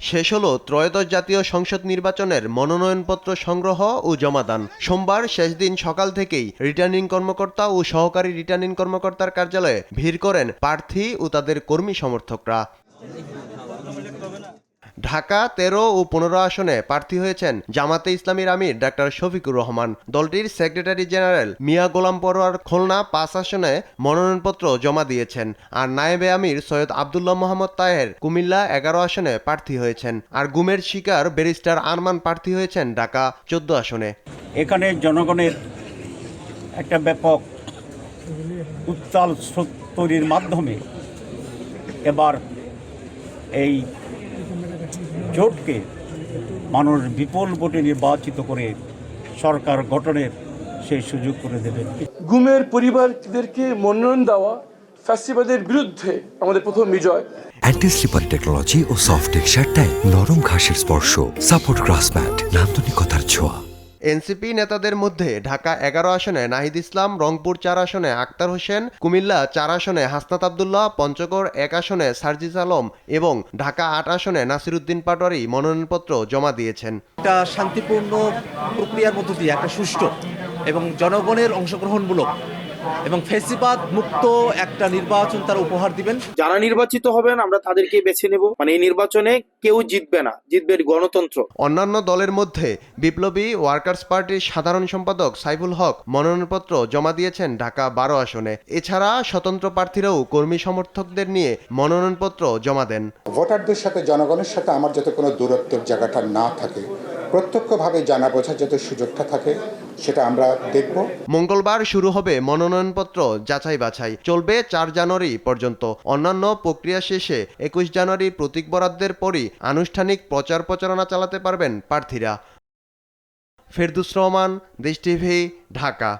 শেষ হলো ত্রয়োদশ জাতীয় সংসদ নির্বাচনের মনোনয়নপত্র সংগ্রহ ও জমাদান। সোমবার শেষ দিন সকাল থেকেই রিটার্নিং কর্মকর্তা ও সহকারী রিটার্নিং কর্মকর্তার কার্যালয়ে ভিড় করেন প্রার্থী ও তাদের কর্মী সমর্থকরা। ঢাকা ১৩ ও ১৫ আসনে প্রার্থী হয়েছেন জামাতে ইসলামীর আমির ডাক্তার শফিকুর রহমান। দলটির সেক্রেটারি জেনারেল মিয়া গোলাম পরোয়ার খুলনা ৫ আসনে মনোনয়নপত্র জমা দিয়েছেন। আর নায়েবে আমির সৈয়দ আবদুল্লাহ মোহাম্মদ তাহের কুমিল্লা ১১ আসনে প্রার্থী হয়েছেন। আর গুমের শিকার ব্যারিস্টার আরমান প্রার্থী হয়েছেন ঢাকা ১৪ আসনে। এখানে জনগণের একটা ব্যাপক উত্তাল স্রোত তৈরির মাধ্যমে এবার এই জোটকে মানুষ বিপুল ভোটে নির্বাচিত করে সরকার গঠনের সেই সুযোগ করে দেবে। গুমের পরিবারদেরকে মনোনয়ন দেওয়া ফ্যাসিবাদের বিরুদ্ধে আমাদের প্রথম বিজয়। অ্যান্টি স্লিপার টেকনোলজি ও সফট টেক্সচার টাইল, নরম ঘাসের স্পর্শ, সাপোর্ট গ্রাস ম্যাট, নান্দনিকতার ছোঁয়া। এনসিপি নেতাদের মধ্যে ঢাকা ১১ আসনে নাহিদ ইসলাম, রংপুর ৪ আসনে আক্তার হোসেন, কুমিল্লা ৪ আসনে হাসনাত আবদুল্লাহ, পঞ্চগড় ১ আসনে সার্জিস আলম এবং ঢাকা ৮ আসনে নাসিরউদ্দিন পাটোয়ারি মনোনয়নপত্র জমা দিয়েছেন। একটা শান্তিপূর্ণ প্রক্রিয়ার মধ্য দিয়ে একটা সুষ্ঠু এবং জনগণের অংশগ্রহণমূলক এবং ফেসিবাদ মুক্ত একটা নির্বাচন তারা উপহার দিবেন। যারা নির্বাচিত হবেন আমরা তাদেরকে বেছে নেব। এই নির্বাচনে কেউ জিতবে না, জিতবে গণতন্ত্র। অন্যান্য দলের মধ্যে বিপ্লবী ওয়ার্কার্স পার্টির সাধারণ সম্পাদক সাইফুল হক মনোনয়নপত্র জমা দিয়েছেন ঢাকা ১২ আসনে। এছাড়া স্বতন্ত্র প্রার্থীরাও কর্মী সমর্থকদের নিয়ে মনোনয়নপত্র জমা দেন। ভোটারদের সাথে জনগণের সাথে আমার যাতে কোনো দূরত্বের জায়গাটা না থাকে, প্রত্যক্ষভাবে জানা বোঝার যাতে সুযোগটা থাকে, সেটা আমরা দেখব। মঙ্গলবার শুরু হবে মনোনয়নপত্র যাচাই বাছাই, চলবে ৪ জানুয়ারি পর্যন্ত। অন্যান্য প্রক্রিয়া শেষে ২১ জানুয়ারি প্রতীক বরাদ্দের পরই আনুষ্ঠানিক প্রচার প্রচারণা চালাতে পারবেন প্রার্থীরা। ফেরদৌস রহমান, দেশ টিভি, ঢাকা।